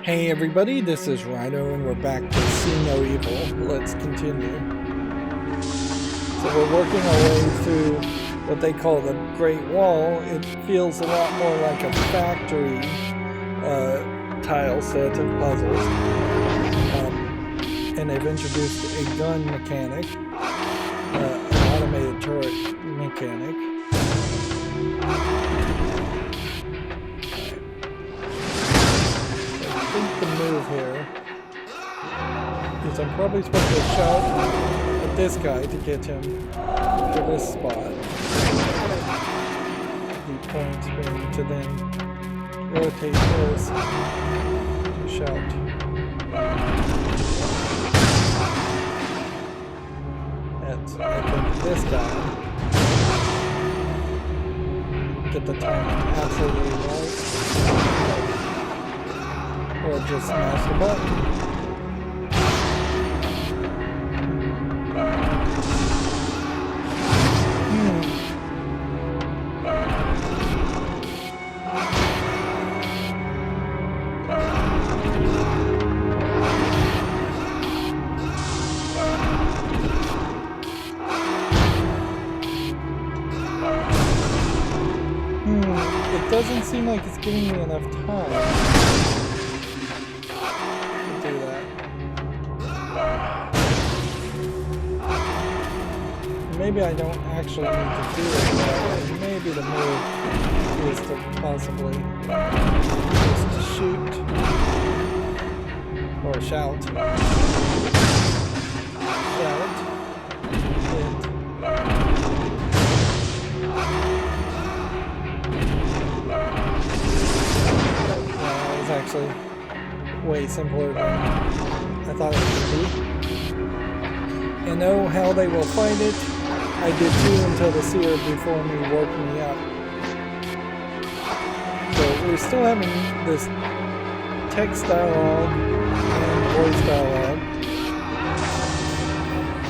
Hey everybody, this is Rydo and we're back to See No Evil. Let's continue. So we're working our way through what they call the Great Wall. It feels a lot more like a factory tile set of puzzles. And they've introduced a gun mechanic, an automated turret mechanic. I think the move here is I'm probably supposed to shout at this guy to get him to this spot. The point being to then rotate this to shout. At, I think, this guy. Get the timing absolutely right. Or just smash the button. It doesn't seem like it's giving me enough time to do that. Maybe I don't actually need to do it that way. Maybe the move is to possibly just shoot or shout. Shout. Hit. Actually way simpler than I thought it would be. And know how they will find it. I did too until the Seer before me woke me up. So we're still having this text dialogue and voice dialogue.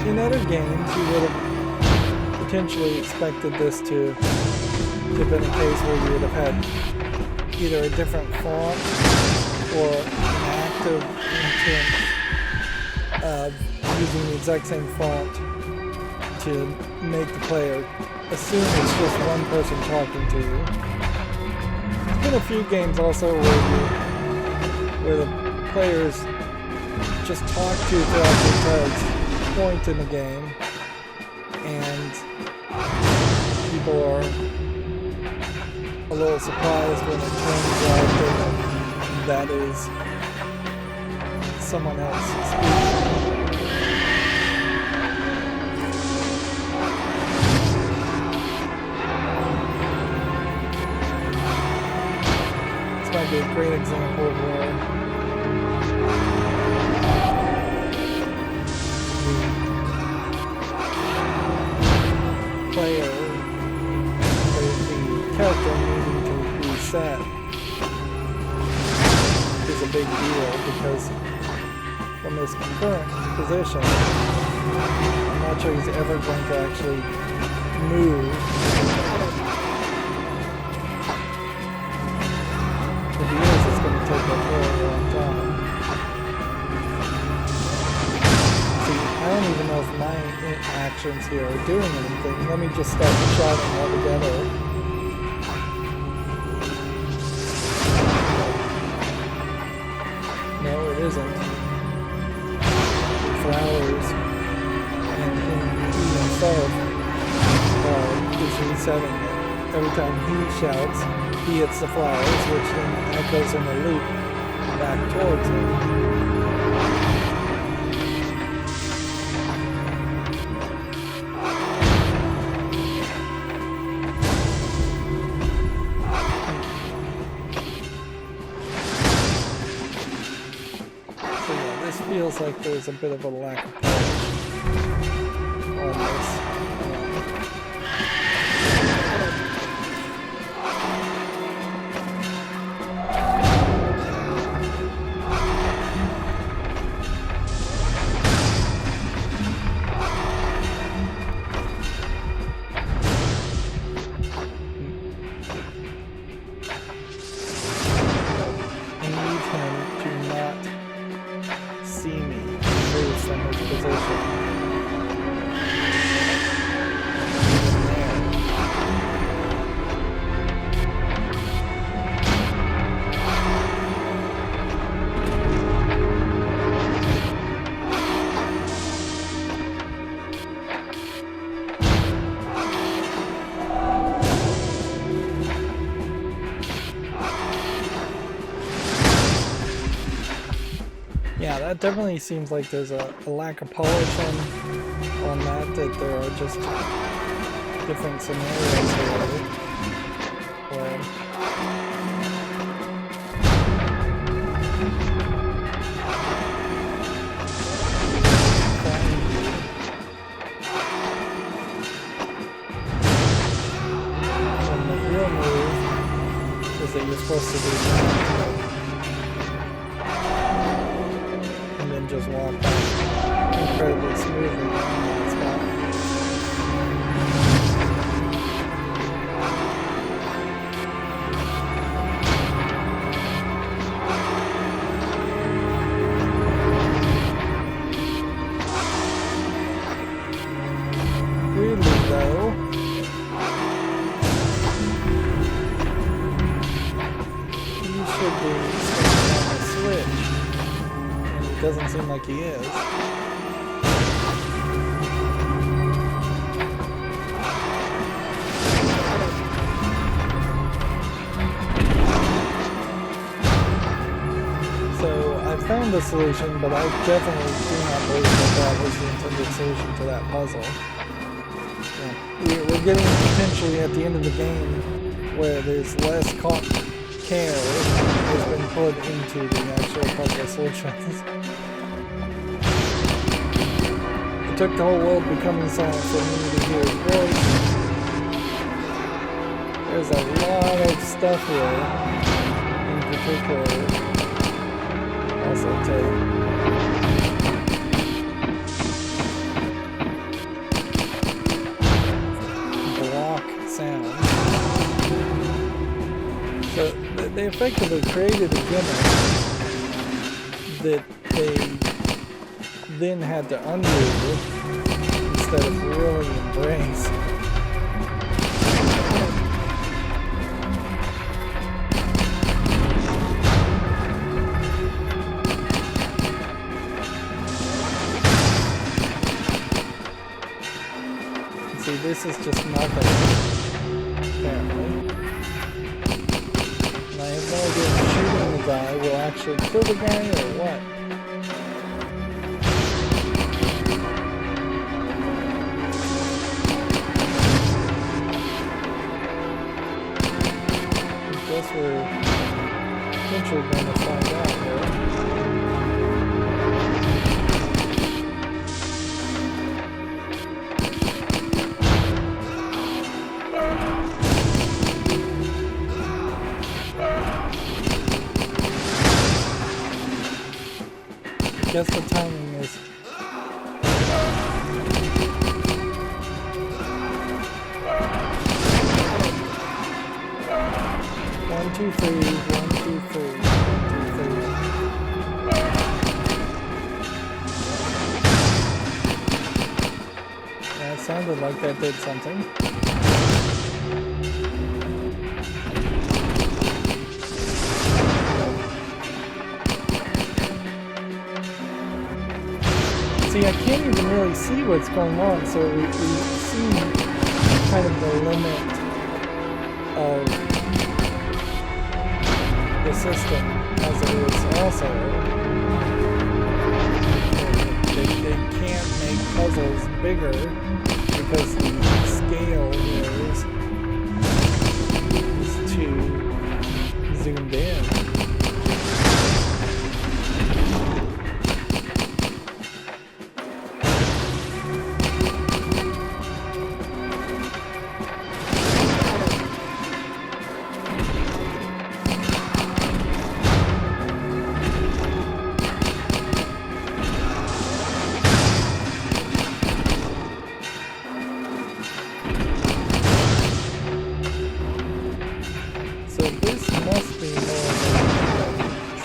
In other games you would have potentially expected this to have been a case where you would have had either a different font or an active intent of using the exact same font to make the player assume it's just one person talking to you. There's been a few games also where the players just talk to you throughout the entire point in the game, and people are a little surprised when it turns out that is someone else speaking. This might be a great example of where the player, the character needing to reset is a big deal, because from his current position, I'm not sure he's ever going to actually move. If he is, it's going to take a very long time. See, I don't even know if my actions here are doing anything. Let me just start shouting altogether. No, it isn't. Flowers and him himself is resetting it. Every time he shouts, he hits the flowers, which then echoes in a loop back towards him. Feels like there's a bit of a lack of polish on this. I need him to Yeah, that definitely seems like there's a lack of polish on that there are just different scenarios here where and the real move is that you're supposed to do that and then just walk back incredibly smoothly on that spot. Weirdly though, he should be standing on the switch, and it doesn't seem like he is. So I found the solution, but I definitely do not believe that was the intended solution to that puzzle. We're getting potentially at the end of the game where there's less care has been put into the actual puzzle solutions. It took the whole world becoming silent for me to hear his voice. There's a lot of stuff here, in particular. Also tape. Sound. So they effectively created a gimmick that they then had to undo instead of really embrace. See, this is just nothing. Apparently. And I have no idea if shooting the guy will actually kill the guy or what. I guess we're eventually going to find out here. I guess the timing is 1, 2, 3, 1, 2, 3, 1, 2, 3. Yeah, it sounded like that did something. See, I can't even really see what's going on, so we've seen kind of the limit of the system as it is also. They can't make puzzles bigger because the scale here is too zoomed in.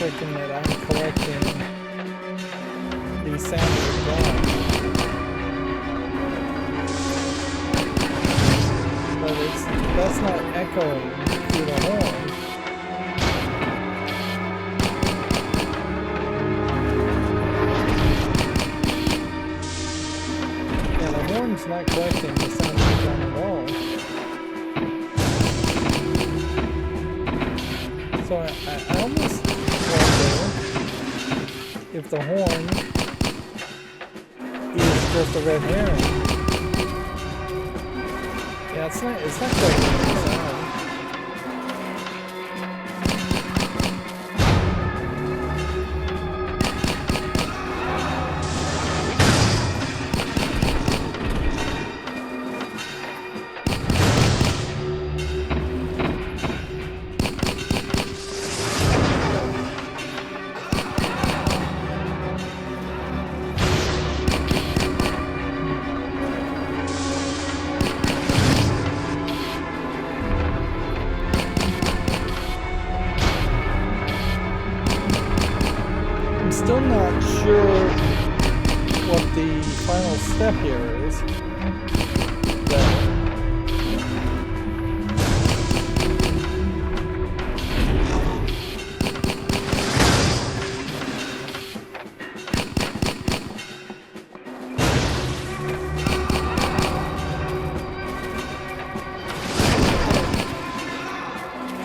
Thinking that I'm collecting the sound of the gun. But that's not echoing through the horn. Yeah, the horn's not collecting the sound of the gun at all. So I almost wonder if the horn is just a red herring. Yeah, it's not quite the sound. Still not sure what the final step here is.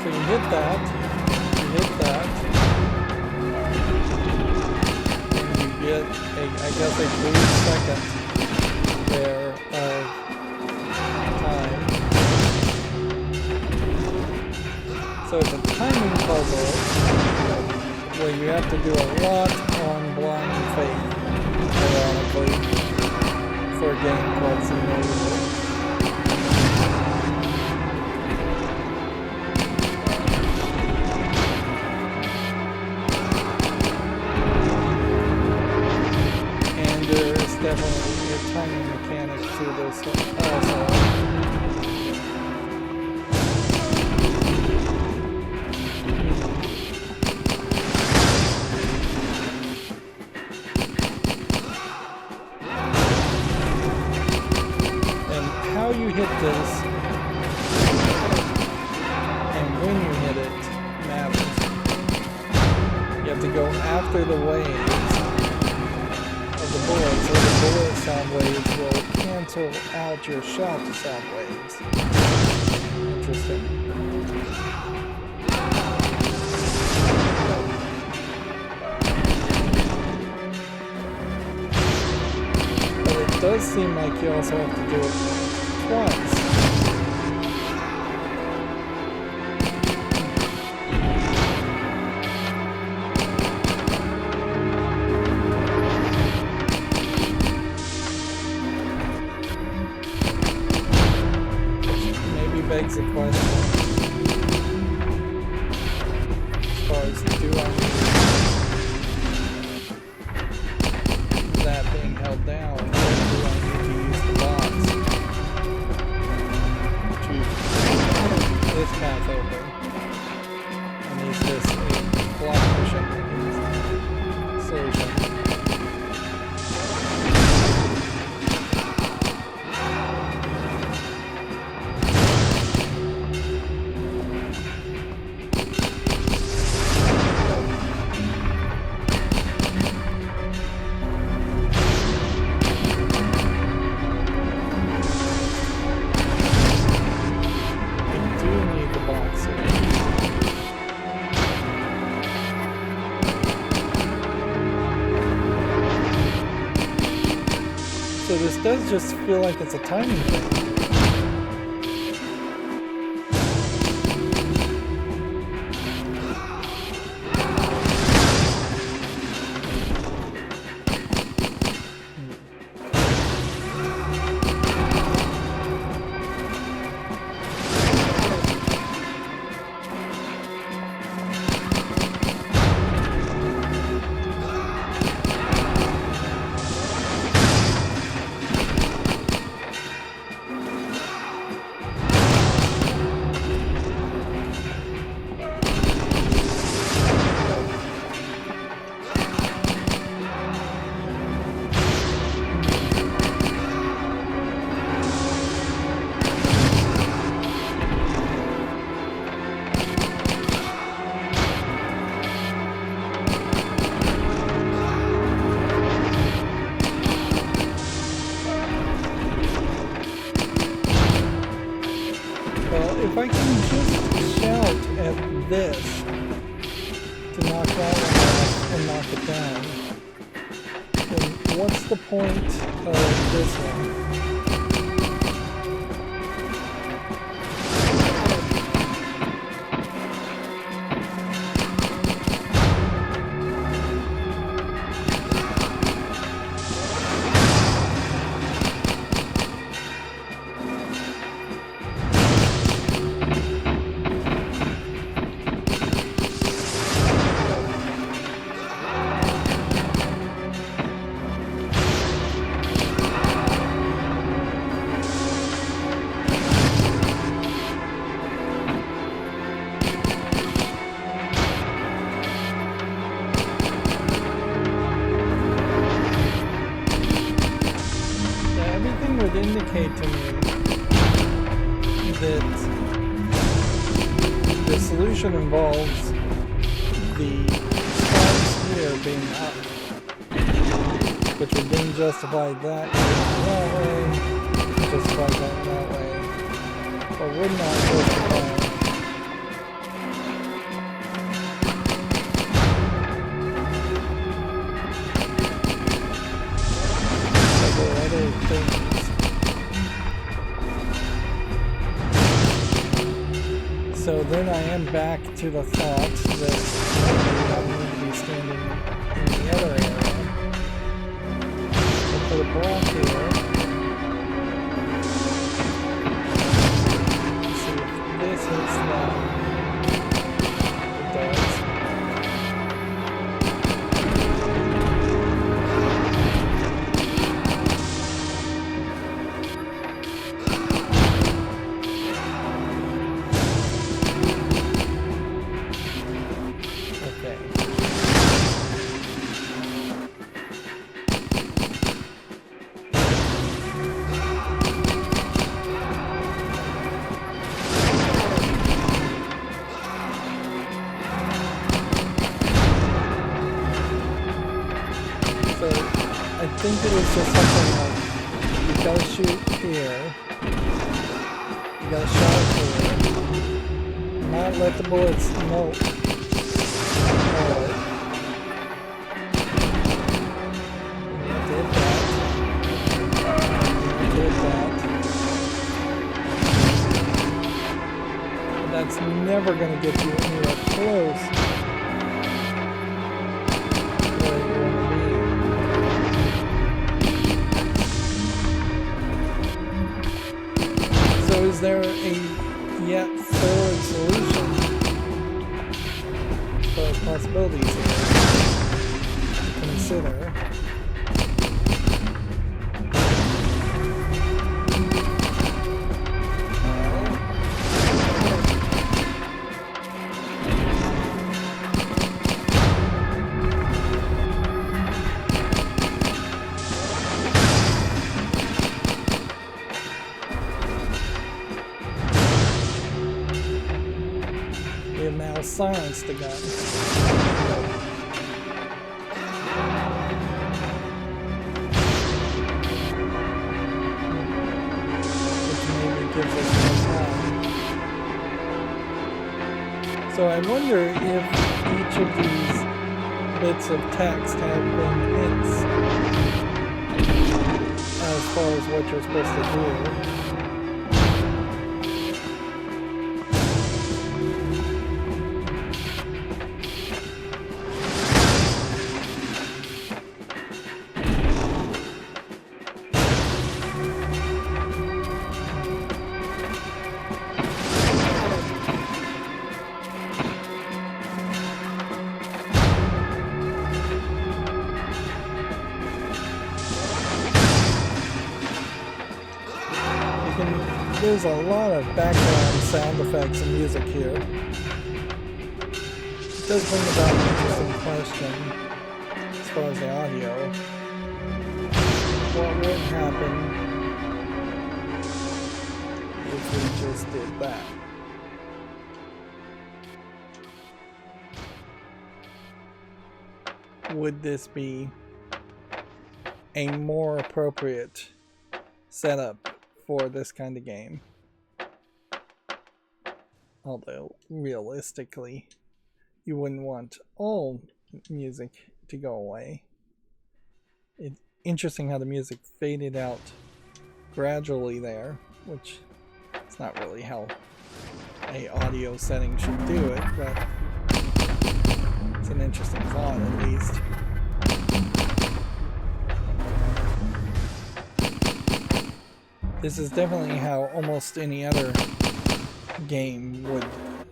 So you hit that, get I guess a brief second there of time. So it's a timing puzzle where you have to do a lot on blind faith, ironically, for a game called Seer. Definitely a timing mechanic to this also. And how you hit this and when you hit it matters. You have to go after the waves of the bullet, so the bullet sound waves will cancel out your shot sound waves. Interesting. But it does seem like you also have to do it twice. Begs a question as far as do I need that being held down, or do I need to use the box to keep this path open? And is this a block pushing solution? So this does just feel like it's a timing thing. If I can just shout at this to knock that one off and knock it down. what's the point of this one? Indicate to me that the solution involves the spikes here being up, which would then justify that way, justify that way, but would not justify other things. So then I am back to the thought that I need to be standing in the other area. So for the block here, let's see if this hits that. It does. I think it is just something like you gotta shoot here, you gotta shot here, not let the bullets melt. Did that. But that's never gonna get you anywhere close. Is there a yet third solution? Those possibilities here to consider. Now silence the gun. Which maybe gives us more time. So I wonder if each of these bits of text have been hints as far as what you're supposed to do. There's a lot of background sound effects and music here. It does bring about an interesting question as far as the audio. What would happen if we just did that? Would this be a more appropriate setup for this kind of game? Although realistically you wouldn't want all music to go away. interesting how the music faded out gradually there, which is not really how a audio setting should do it, but it's an interesting thought at least. This is definitely how almost any other game would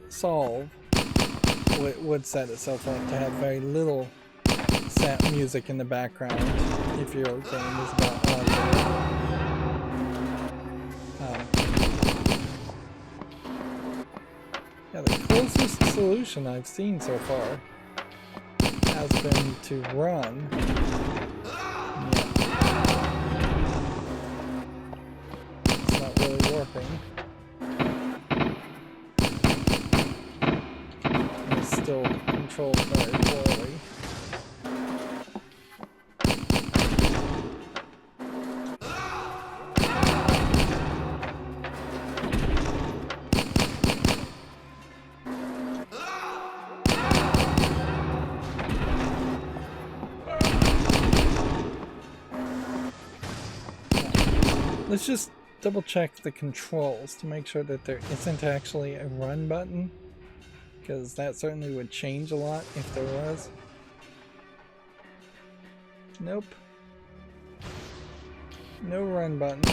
solve, would set itself up to have very little set music in the background if your game is about audio. Yeah, the closest solution I've seen so far has been to run. It's not really working. It's still controlled very poorly. Let's just double check the controls to make sure that there isn't actually a run button, because that certainly would change a lot if there was. Nope. No run button.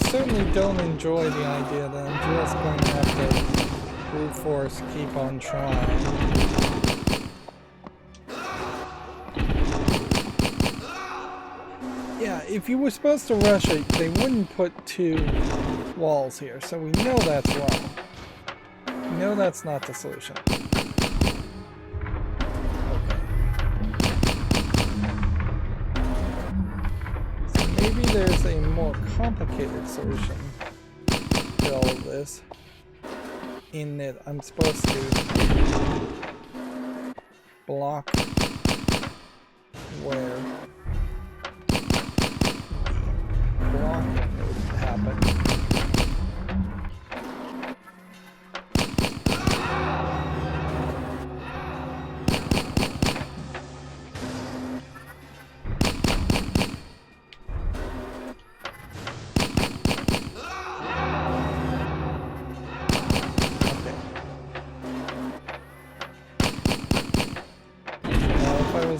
Certainly don't enjoy the idea that I'm just going to have to brute force keep on trying. Yeah, if you were supposed to rush it, they wouldn't put two walls here, so we know that's wrong. We know that's not the solution. There's a more complicated solution to all of this, in that I'm supposed to block where blocking would happen.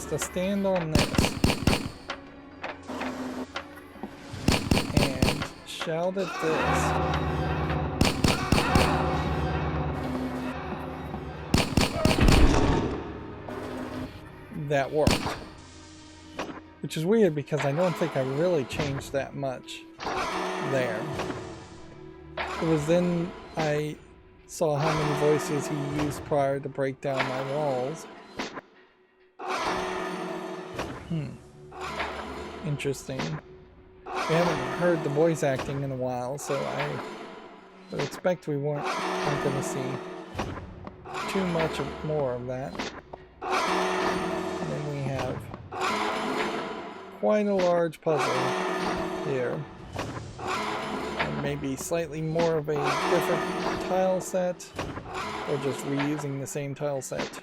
To stand on this and shout at this, that worked, which is weird because I don't think I really changed that much there. It was then I saw how many voices he used prior to break down my walls. Interesting. We haven't heard the voice acting in a while, so I would expect we aren't going to see too much more of that. And then we have quite a large puzzle here, and maybe slightly more of a different tile set, or just reusing the same tile set to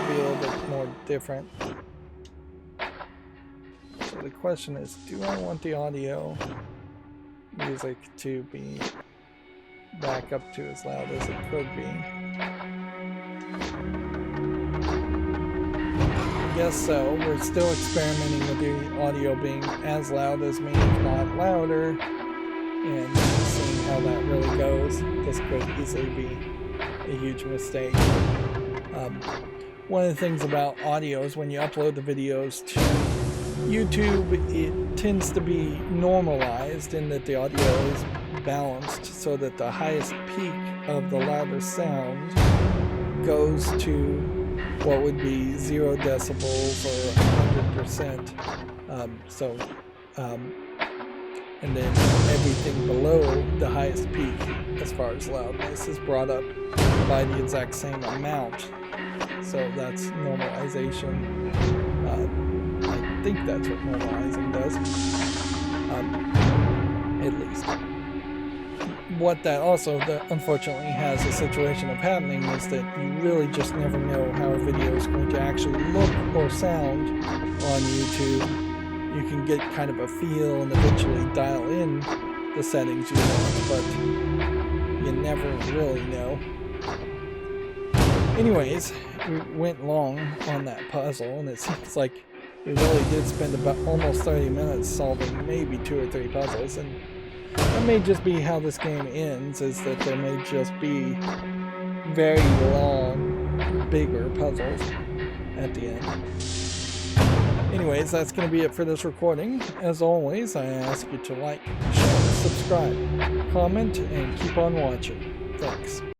be a little bit more different. The question is, do I want the audio music to be back up to as loud as it could be? I guess so. We're still experimenting with the audio being as loud as me, if not louder, and seeing how that really goes. This could easily be a huge mistake. one of the things about audio is when you upload the videos to YouTube, it tends to be normalized in that the audio is balanced so that the highest peak of the loudest sound goes to what would be 0 decibels or 100%. And then everything below the highest peak as far as loudness is brought up by the exact same amount. So that's normalization. I think that's what normalizing does, at least. What that also unfortunately has a situation of happening is that you really just never know how a video is going to actually look or sound on YouTube. You can get kind of a feel and eventually dial in the settings you want, but you never really know. Anyways, we went long on that puzzle, and it seems like we really did spend about almost 30 minutes solving maybe 2 or 3 puzzles, and that may just be how this game ends, is that there may just be very long, bigger puzzles at the end. Anyways, that's going to be it for this recording. As always, I ask you to like, share, subscribe, comment, and keep on watching.